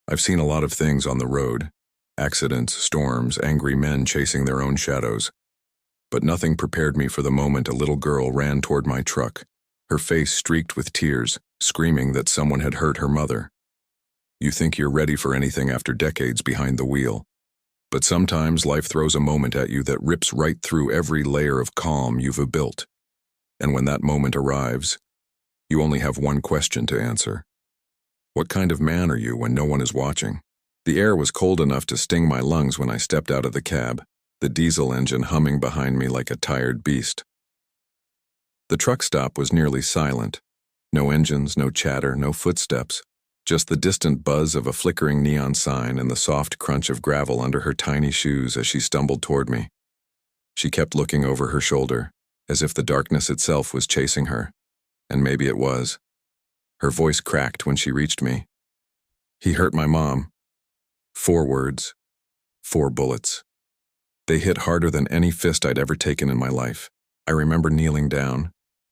I've seen a lot of things on the road. Accidents, storms, angry men chasing their own shadows. But nothing prepared me for the moment a little girl ran toward my truck, her face streaked with tears, screaming that someone had hurt her mother. You think you're ready for anything after decades behind the wheel. But sometimes life throws a moment at you that rips right through every layer of calm you've built. And when that moment arrives, you only have one question to answer. What kind of man are you when no one is watching? The air was cold enough to sting my lungs when I stepped out of the cab, the diesel engine humming behind me like a tired beast. The truck stop was nearly silent. No engines, no chatter, no footsteps. Just the distant buzz of a flickering neon sign and the soft crunch of gravel under her tiny shoes as she stumbled toward me. She kept looking over her shoulder, as if the darkness itself was chasing her. And maybe it was. Her voice cracked when she reached me. He hurt my mom. 4 words, 4 bullets. They hit harder than any fist I'd ever taken in my life. I remember kneeling down,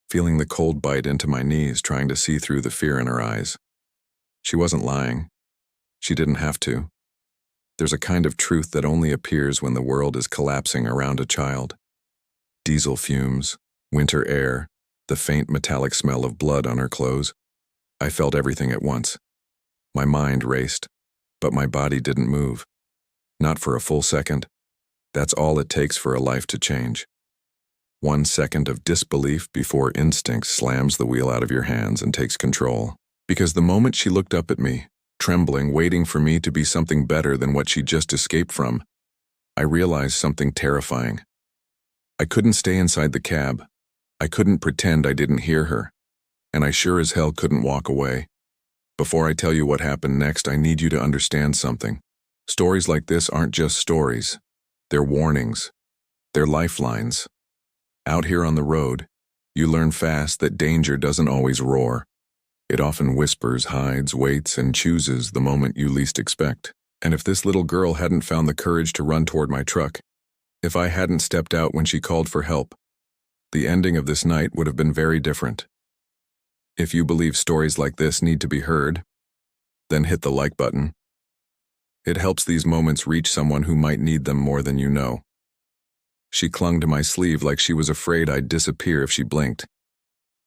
feeling the cold bite into my knees, trying to see through the fear in her eyes. She wasn't lying. She didn't have to. There's a kind of truth that only appears when the world is collapsing around a child. Diesel fumes, winter air, the faint metallic smell of blood on her clothes. I felt everything at once. My mind raced, but my body didn't move. Not for a full second. That's all it takes for a life to change. 1 second of disbelief before instinct slams the wheel out of your hands and takes control. Because the moment she looked up at me, trembling, waiting for me to be something better than what she just escaped from, I realized something terrifying. I couldn't stay inside the cab. I couldn't pretend I didn't hear her. And I sure as hell couldn't walk away. Before I tell you what happened next, I need you to understand something. Stories like this aren't just stories. They're warnings. They're lifelines. Out here on the road, you learn fast that danger doesn't always roar. It often whispers, hides, waits, and chooses the moment you least expect. And if this little girl hadn't found the courage to run toward my truck, if I hadn't stepped out when she called for help, the ending of this night would have been very different. If you believe stories like this need to be heard, then hit the like button. It helps these moments reach someone who might need them more than you know. She clung to my sleeve like she was afraid I'd disappear if she blinked.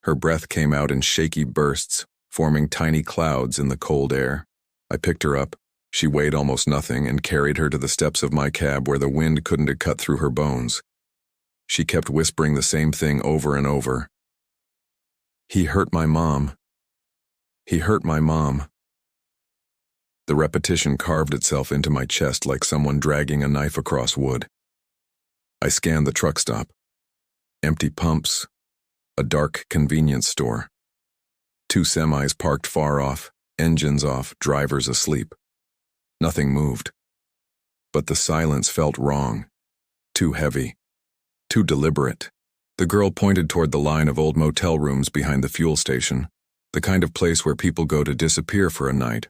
Her breath came out in shaky bursts, forming tiny clouds in the cold air. I picked her up. She weighed almost nothing and carried her to the steps of my cab where the wind couldn't have cut through her bones. She kept whispering the same thing over and over. He hurt my mom. He hurt my mom. The repetition carved itself into my chest like someone dragging a knife across wood. I scanned the truck stop. Empty pumps. A dark convenience store. 2 semis parked far off, engines off, drivers asleep. Nothing moved. But the silence felt wrong. Too heavy. Too deliberate. The girl pointed toward the line of old motel rooms behind the fuel station, the kind of place where people go to disappear for a night,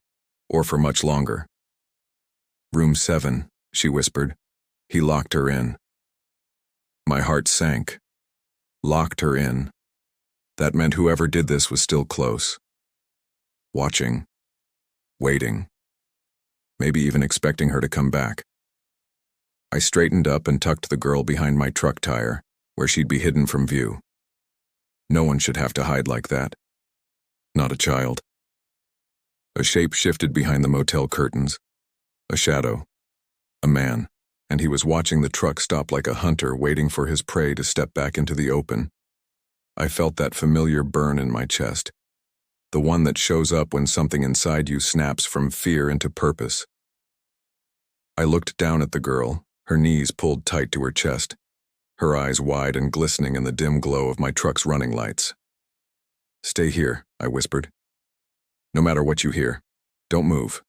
or for much longer. Room 7, she whispered. He locked her in. My heart sank. Locked her in. That meant whoever did this was still close. Watching. Waiting. Maybe even expecting her to come back. I straightened up and tucked the girl behind my truck tire, where she'd be hidden from view. No one should have to hide like that. Not a child. A shape shifted behind the motel curtains. A shadow. A man. And he was watching the truck stop like a hunter waiting for his prey to step back into the open. I felt that familiar burn in my chest. The one that shows up when something inside you snaps from fear into purpose. I looked down at the girl, her knees pulled tight to her chest, her eyes wide and glistening in the dim glow of my truck's running lights. Stay here, I whispered. No matter what you hear, don't move.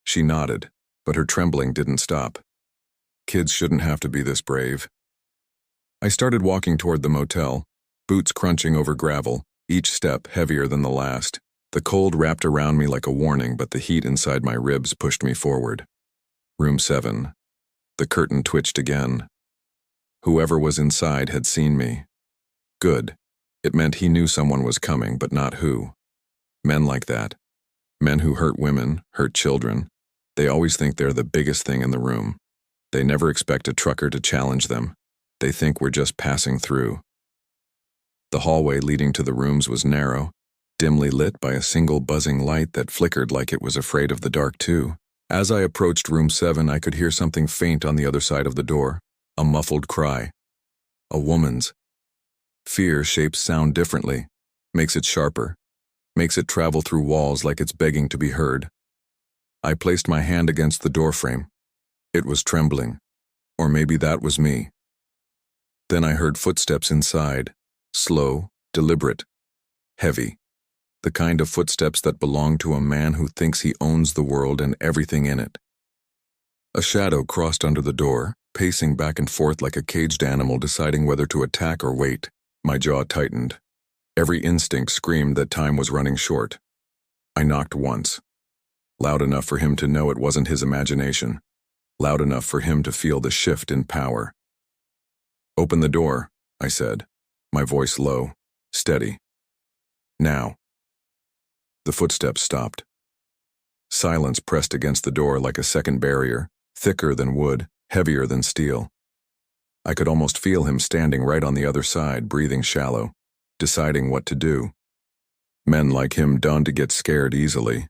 She nodded, but her trembling didn't stop. Kids shouldn't have to be this brave. I started walking toward the motel, boots crunching over gravel, each step heavier than the last. The cold wrapped around me like a warning, but the heat inside my ribs pushed me forward. Room 7. The curtain twitched again. Whoever was inside had seen me. Good. It meant he knew someone was coming, but not who. Men like that. Men who hurt women, hurt children, they always think they're the biggest thing in the room. They never expect a trucker to challenge them. They think we're just passing through. The hallway leading to the rooms was narrow, dimly lit by a single buzzing light that flickered like it was afraid of the dark too. As I approached room 7, I could hear something faint on the other side of the door, a muffled cry. A woman's. Fear shapes sound differently, makes it sharper, makes it travel through walls like it's begging to be heard. I placed my hand against the doorframe. It was trembling, or maybe that was me. Then I heard footsteps inside, slow, deliberate, heavy. The kind of footsteps that belong to a man who thinks he owns the world and everything in it. A shadow crossed under the door, pacing back and forth like a caged animal deciding whether to attack or wait. My jaw tightened. Every instinct screamed that time was running short. I knocked once, loud enough for him to know it wasn't his imagination, loud enough for him to feel the shift in power. "Open the door," I said, my voice low, steady. "Now." The footsteps stopped. Silence pressed against the door like a second barrier, thicker than wood, heavier than steel. I could almost feel him standing right on the other side, breathing shallow, deciding what to do. Men like him don't get scared easily,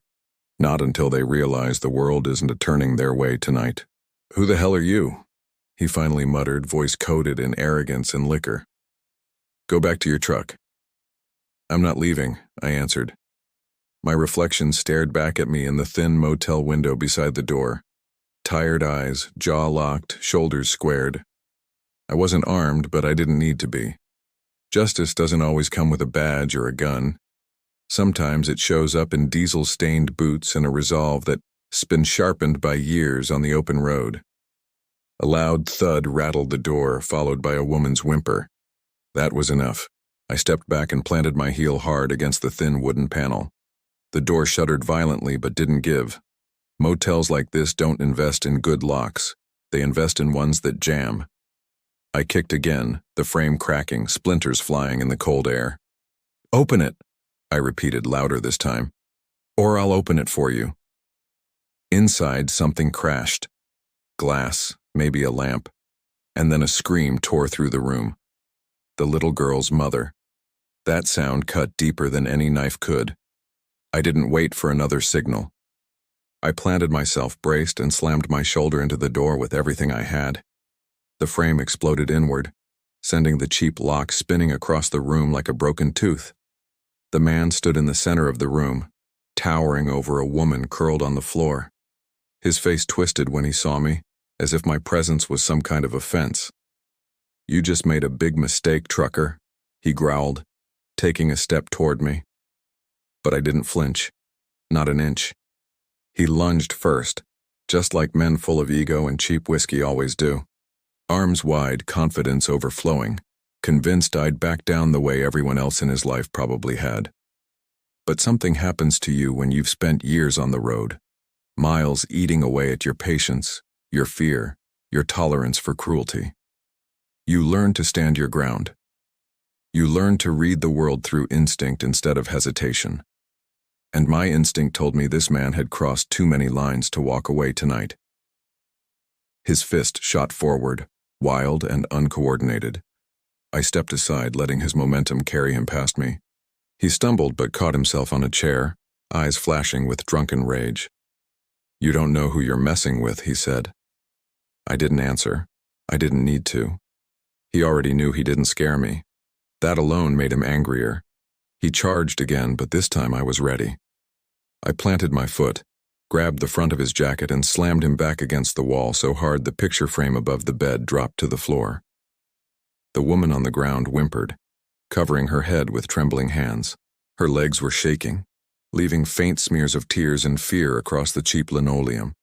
not until they realize the world isn't turning their way tonight. "Who the hell are you?" he finally muttered, voice coated in arrogance and liquor. "Go back to your truck." "I'm not leaving," I answered. My reflection stared back at me in the thin motel window beside the door. Tired eyes, jaw locked, shoulders squared. I wasn't armed, but I didn't need to be. Justice doesn't always come with a badge or a gun. Sometimes it shows up in diesel-stained boots and a resolve that's been sharpened by years on the open road. A loud thud rattled the door, followed by a woman's whimper. That was enough. I stepped back and planted my heel hard against the thin wooden panel. The door shuddered violently but didn't give. Motels like this don't invest in good locks. They invest in ones that jam. I kicked again, the frame cracking, splinters flying in the cold air. "Open it," I repeated louder this time. "Or I'll open it for you." Inside, something crashed. Glass, maybe a lamp. And then a scream tore through the room. The little girl's mother. That sound cut deeper than any knife could. I didn't wait for another signal. I planted myself, braced, and slammed my shoulder into the door with everything I had. The frame exploded inward, sending the cheap lock spinning across the room like a broken tooth. The man stood in the center of the room, towering over a woman curled on the floor. His face twisted when he saw me, as if my presence was some kind of offense. "You just made a big mistake, trucker," he growled, taking a step toward me. But I didn't flinch, not an inch. He lunged first, just like men full of ego and cheap whiskey always do. Arms wide, confidence overflowing, convinced I'd back down the way everyone else in his life probably had. But something happens to you when you've spent years on the road, miles eating away at your patience, your fear, your tolerance for cruelty. You learn to stand your ground. You learn to read the world through instinct instead of hesitation. And my instinct told me this man had crossed too many lines to walk away tonight. His fist shot forward, wild and uncoordinated. I stepped aside, letting his momentum carry him past me. He stumbled but caught himself on a chair, eyes flashing with drunken rage. "You don't know who you're messing with," he said. I didn't answer. I didn't need to. He already knew he didn't scare me. That alone made him angrier. He charged again, but this time I was ready. I planted my foot, grabbed the front of his jacket and slammed him back against the wall so hard the picture frame above the bed dropped to the floor. The woman on the ground whimpered, covering her head with trembling hands. Her legs were shaking, leaving faint smears of tears and fear across the cheap linoleum.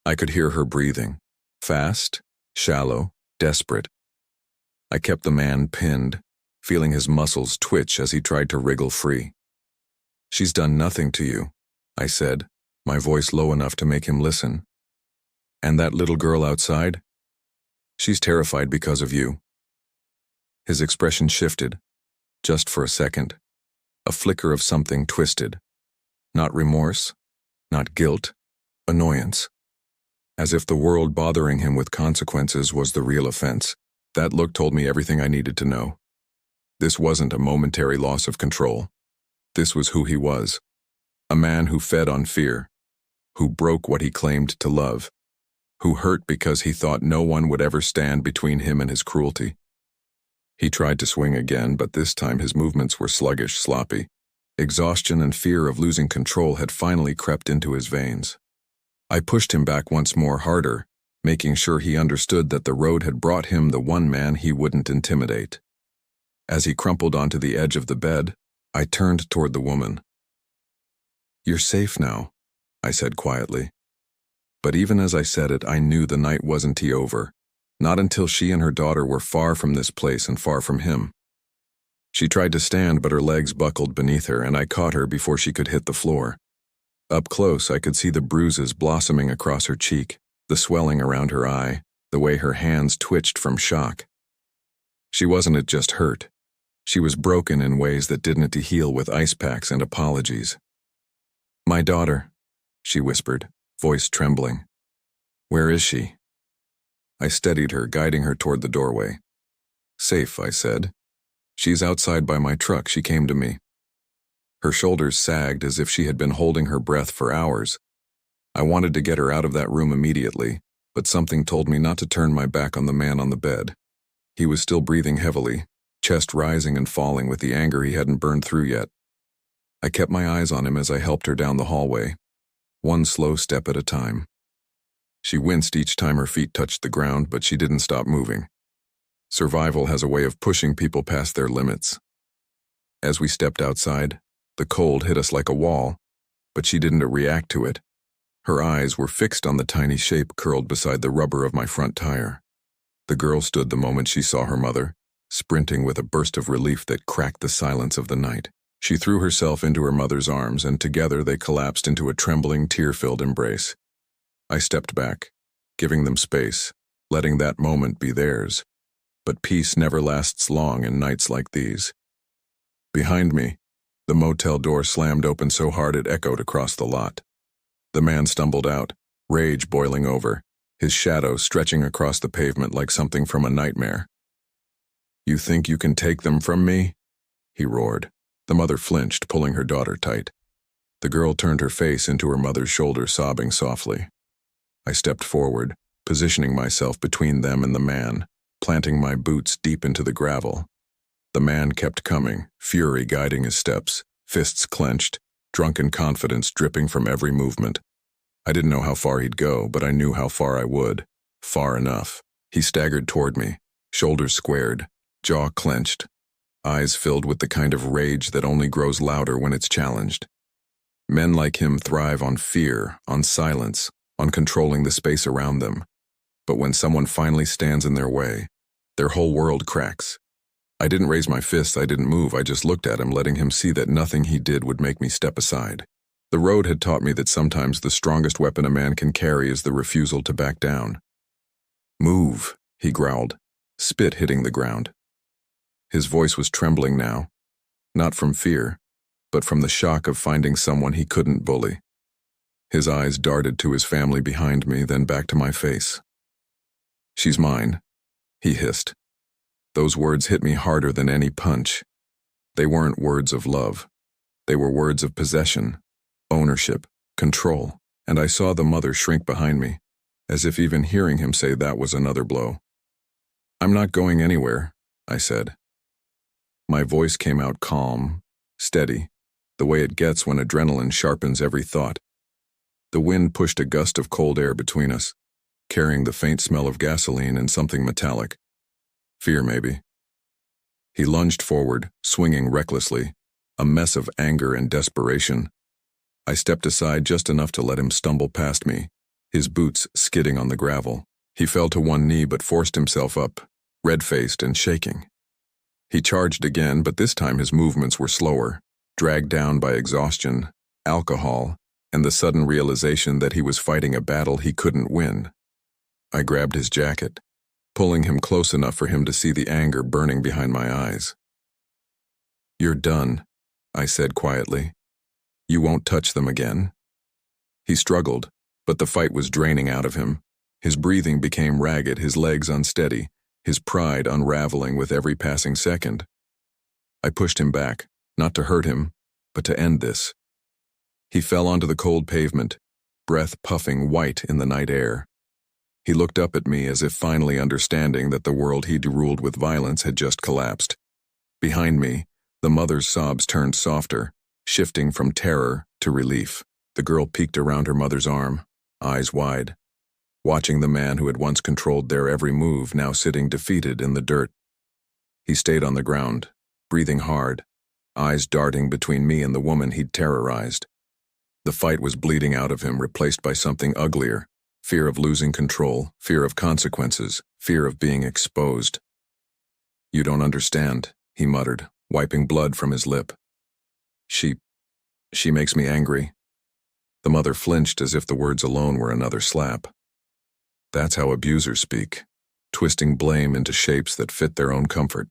I could hear her breathing, fast, shallow, desperate. I kept the man pinned, feeling his muscles twitch as he tried to wriggle free. "She's done nothing to you," I said, my voice low enough to make him listen. "And that little girl outside? She's terrified because of you." His expression shifted, just for a second. A flicker of something twisted. Not remorse, not guilt, annoyance. As if the world bothering him with consequences was the real offense. That look told me everything I needed to know. This wasn't a momentary loss of control. This was who he was. A man who fed on fear, who broke what he claimed to love, who hurt because he thought no one would ever stand between him and his cruelty. He tried to swing again, but this time his movements were sluggish, sloppy. Exhaustion and fear of losing control had finally crept into his veins. I pushed him back once more, harder, making sure he understood that the road had brought him the one man he wouldn't intimidate. As he crumpled onto the edge of the bed, I turned toward the woman. "You're safe now," I said quietly. But even as I said it, I knew the night wasn't over. Not until she and her daughter were far from this place and far from him. She tried to stand, but her legs buckled beneath her, and I caught her before she could hit the floor. Up close, I could see the bruises blossoming across her cheek, the swelling around her eye, the way her hands twitched from shock. She wasn't just hurt. She was broken in ways that didn't heal with ice packs and apologies. "My daughter," she whispered, voice trembling. "Where is she?" I steadied her, guiding her toward the doorway. "Safe," I said. "She's outside by my truck. She came to me." Her shoulders sagged as if she had been holding her breath for hours. I wanted to get her out of that room immediately, but something told me not to turn my back on the man on the bed. He was still breathing heavily, chest rising and falling with the anger he hadn't burned through yet. I kept my eyes on him as I helped her down the hallway, one slow step at a time. She winced each time her feet touched the ground, but she didn't stop moving. Survival has a way of pushing people past their limits. As we stepped outside, the cold hit us like a wall, but she didn't react to it. Her eyes were fixed on the tiny shape curled beside the rubber of my front tire. The girl stood the moment she saw her mother, sprinting with a burst of relief that cracked the silence of the night. She threw herself into her mother's arms, and together they collapsed into a trembling, tear-filled embrace. I stepped back, giving them space, letting that moment be theirs. But peace never lasts long in nights like these. Behind me, the motel door slammed open so hard it echoed across the lot. The man stumbled out, rage boiling over, his shadow stretching across the pavement like something from a nightmare. "You think you can take them from me?" he roared. The mother flinched, pulling her daughter tight. The girl turned her face into her mother's shoulder, sobbing softly. I stepped forward, positioning myself between them and the man, planting my boots deep into the gravel. The man kept coming, fury guiding his steps, fists clenched, drunken confidence dripping from every movement. I didn't know how far he'd go, but I knew how far I would. Far enough. He staggered toward me, shoulders squared, jaw clenched, eyes filled with the kind of rage that only grows louder when it's challenged. Men like him thrive on fear, on silence, on controlling the space around them. But when someone finally stands in their way, their whole world cracks. I didn't raise my fists, I didn't move, I just looked at him, letting him see that nothing he did would make me step aside. The road had taught me that sometimes the strongest weapon a man can carry is the refusal to back down. "Move," he growled, spit hitting the ground. His voice was trembling now, not from fear, but from the shock of finding someone he couldn't bully. His eyes darted to his family behind me, then back to my face. "She's mine," he hissed. Those words hit me harder than any punch. They weren't words of love. They were words of possession, ownership, control, and I saw the mother shrink behind me, as if even hearing him say that was another blow. "I'm not going anywhere," I said. My voice came out calm, steady, the way it gets when adrenaline sharpens every thought. The wind pushed a gust of cold air between us, carrying the faint smell of gasoline and something metallic. Fear, maybe. He lunged forward, swinging recklessly, a mess of anger and desperation. I stepped aside just enough to let him stumble past me, his boots skidding on the gravel. He fell to one knee but forced himself up, red-faced and shaking. He charged again, but this time his movements were slower, dragged down by exhaustion, alcohol, and the sudden realization that he was fighting a battle he couldn't win. I grabbed his jacket, pulling him close enough for him to see the anger burning behind my eyes. "You're done," I said quietly. You won't touch them again." He struggled, but the fight was draining out of him. His breathing became ragged, his legs unsteady, his pride unraveling with every passing second. I pushed him back, not to hurt him, but to end this. He fell onto the cold pavement, breath puffing white in the night air. He looked up at me as if finally understanding that the world he'd ruled with violence had just collapsed. Behind me, the mother's sobs turned softer, shifting from terror to relief. The girl peeked around her mother's arm, eyes wide, watching the man who had once controlled their every move now sitting defeated in the dirt. He stayed on the ground, breathing hard, eyes darting between me and the woman he'd terrorized. The fight was bleeding out of him, replaced by something uglier: fear of losing control, fear of consequences, fear of being exposed. "You don't understand," he muttered, wiping blood from his lip. She makes me angry." The mother flinched as if the words alone were another slap. That's how abusers speak, twisting blame into shapes that fit their own comfort.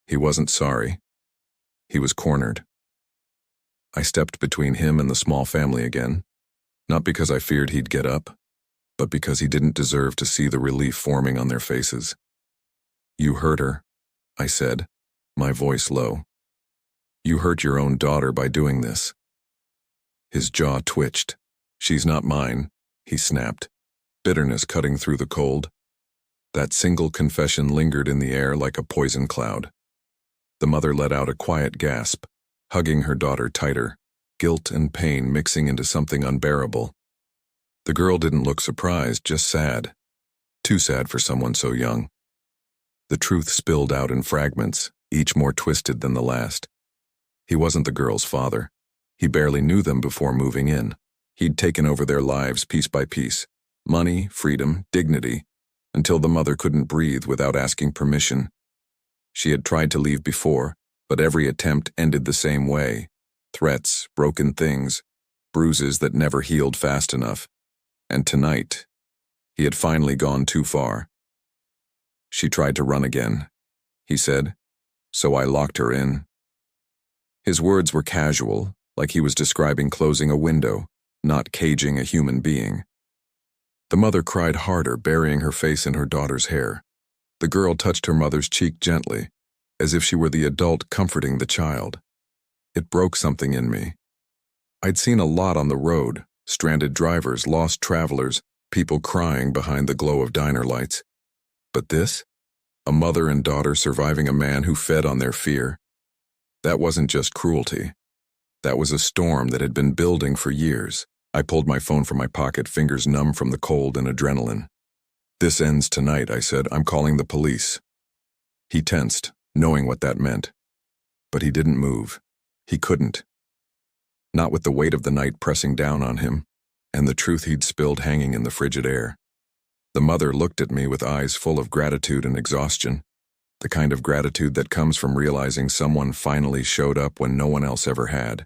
He wasn't sorry. He was cornered. I stepped between him and the small family again, not because I feared he'd get up, but because he didn't deserve to see the relief forming on their faces. "You hurt her," I said, my voice low. "You hurt your own daughter by doing this." His jaw twitched. "She's not mine," he snapped, bitterness cutting through the cold. That single confession lingered in the air like a poison cloud. The mother let out a quiet gasp, hugging her daughter tighter, guilt and pain mixing into something unbearable. The girl didn't look surprised, just sad. Too sad for someone so young. The truth spilled out in fragments, each more twisted than the last. He wasn't the girl's father. He barely knew them before moving in. He'd taken over their lives piece by piece. Money, freedom, dignity, until the mother couldn't breathe without asking permission. She had tried to leave before, but every attempt ended the same way: threats, broken things, bruises that never healed fast enough. And tonight, he had finally gone too far. "She tried to run again," he said, "so I locked her in." His words were casual, like he was describing closing a window, not caging a human being. The mother cried harder, burying her face in her daughter's hair. The girl touched her mother's cheek gently, as if she were the adult comforting the child. It broke something in me. I'd seen a lot on the road: stranded drivers, lost travelers, people crying behind the glow of diner lights. But this? A mother and daughter surviving a man who fed on their fear. That wasn't just cruelty. That was a storm that had been building for years. I pulled my phone from my pocket, fingers numb from the cold and adrenaline. "This ends tonight," I said. "I'm calling the police." He tensed, knowing what that meant. But he didn't move. He couldn't. Not with the weight of the night pressing down on him, and the truth he'd spilled hanging in the frigid air. The mother looked at me with eyes full of gratitude and exhaustion, the kind of gratitude that comes from realizing someone finally showed up when no one else ever had.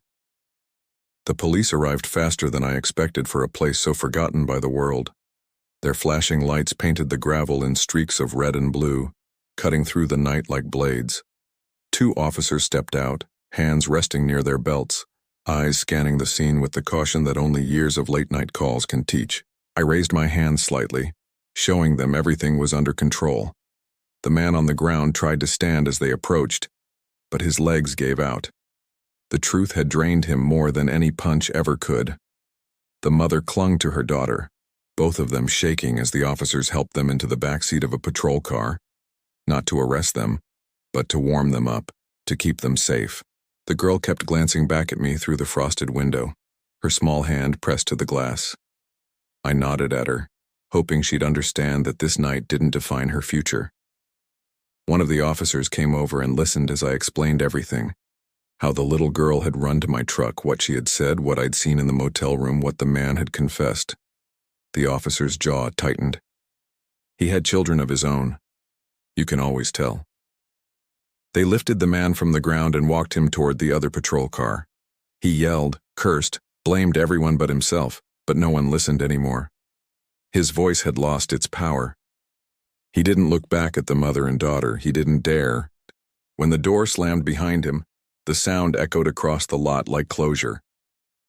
The police arrived faster than I expected for a place so forgotten by the world. Their flashing lights painted the gravel in streaks of red and blue, cutting through the night like blades. 2 officers stepped out, hands resting near their belts, eyes scanning the scene with the caution that only years of late-night calls can teach. I raised my hand slightly, showing them everything was under control. The man on the ground tried to stand as they approached, but his legs gave out. The truth had drained him more than any punch ever could. The mother clung to her daughter, both of them shaking as the officers helped them into the backseat of a patrol car, not to arrest them, but to warm them up, to keep them safe. The girl kept glancing back at me through the frosted window, her small hand pressed to the glass. I nodded at her, hoping she'd understand that this night didn't define her future. One of the officers came over and listened as I explained everything: how the little girl had run to my truck, what she had said, what I'd seen in the motel room, what the man had confessed. The officer's jaw tightened. He had children of his own. You can always tell. They lifted the man from the ground and walked him toward the other patrol car. He yelled, cursed, blamed everyone but himself, but no one listened anymore. His voice had lost its power. He didn't look back at the mother and daughter. He didn't dare. When the door slammed behind him, The sound echoed across the lot like closure,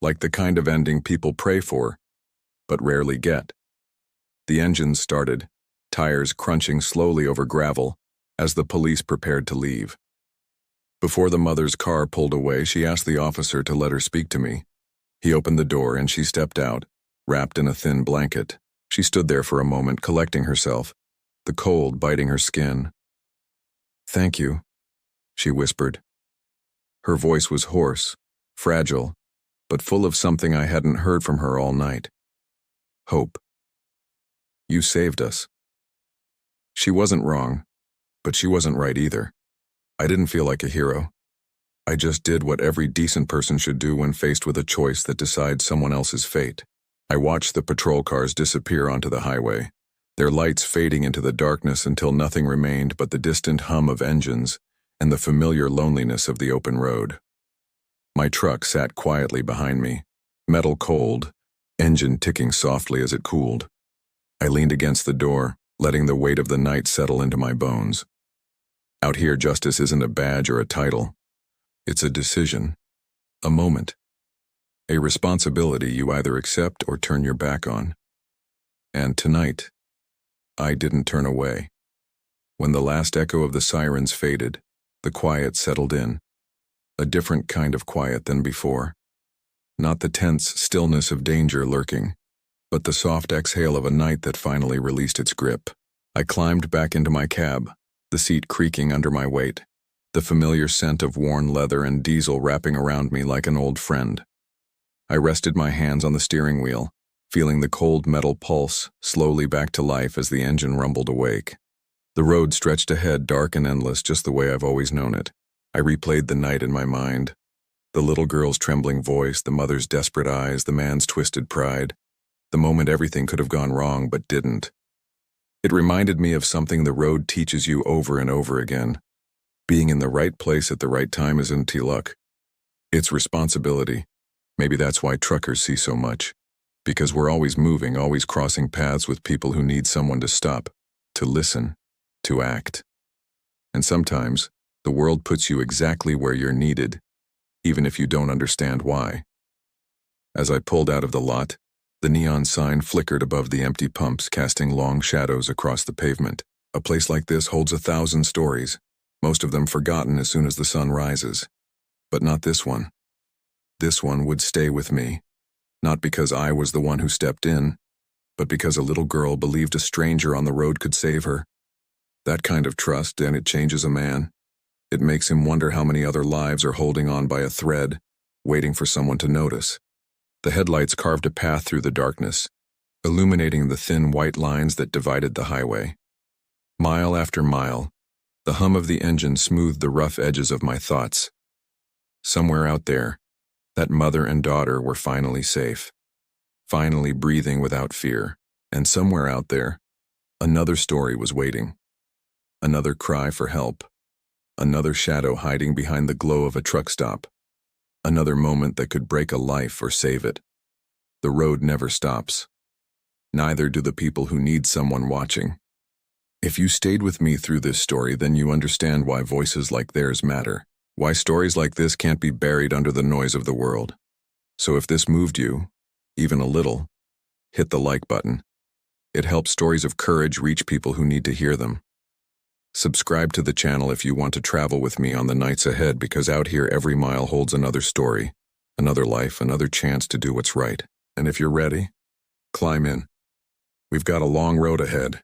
like the kind of ending people pray for, but rarely get. The engines started, tires crunching slowly over gravel as the police prepared to leave. Before the mother's car pulled away, she asked the officer to let her speak to me. He opened the door and she stepped out, wrapped in a thin blanket. She stood there for a moment, collecting herself, the cold biting her skin. "Thank you," she whispered. Her voice was hoarse, fragile, but full of something I hadn't heard from her all night. Hope. "You saved us." She wasn't wrong, but she wasn't right either. I didn't feel like a hero. I just did what every decent person should do when faced with a choice that decides someone else's fate. I watched the patrol cars disappear onto the highway, their lights fading into the darkness until nothing remained but the distant hum of engines and the familiar loneliness of the open road. My truck sat quietly behind me, metal cold, engine ticking softly as it cooled. I leaned against the door, letting the weight of the night settle into my bones. Out here, justice isn't a badge or a title. It's a decision, a moment, a responsibility you either accept or turn your back on. And tonight, I didn't turn away. When the last echo of the sirens faded, the quiet settled in, a different kind of quiet than before. Not the tense stillness of danger lurking, but the soft exhale of a night that finally released its grip. I climbed back into my cab, the seat creaking under my weight, the familiar scent of worn leather and diesel wrapping around me like an old friend. I rested my hands on the steering wheel, feeling the cold metal pulse slowly back to life as the engine rumbled awake. The road stretched ahead, dark and endless, just the way I've always known it. I replayed the night in my mind. The little girl's trembling voice, the mother's desperate eyes, the man's twisted pride. The moment everything could have gone wrong but didn't. It reminded me of something the road teaches you over and over again. Being in the right place at the right time isn't luck. It's responsibility. Maybe that's why truckers see so much. Because we're always moving, always crossing paths with people who need someone to stop, to listen, to act. And sometimes, the world puts you exactly where you're needed, even if you don't understand why. As I pulled out of the lot, the neon sign flickered above the empty pumps, casting long shadows across the pavement. A place like this holds 1,000 stories, most of them forgotten as soon as the sun rises. But not this one. This one would stay with me, not because I was the one who stepped in, but because a little girl believed a stranger on the road could save her. That kind of trust, and it changes a man. It makes him wonder how many other lives are holding on by a thread, waiting for someone to notice. The headlights carved a path through the darkness, illuminating the thin white lines that divided the highway. Mile after mile, the hum of the engine smoothed the rough edges of my thoughts. Somewhere out there, that mother and daughter were finally safe, finally breathing without fear. And somewhere out there, another story was waiting. Another cry for help. Another shadow hiding behind the glow of a truck stop. Another moment that could break a life or save it. The road never stops. Neither do the people who need someone watching. If you stayed with me through this story, then you understand why voices like theirs matter. Why stories like this can't be buried under the noise of the world. So if this moved you, even a little, hit the like button. It helps stories of courage reach people who need to hear them. Subscribe to the channel if you want to travel with me on the nights ahead, because out here every mile holds another story, another life, another chance to do what's right. And if you're ready, climb in. We've got a long road ahead.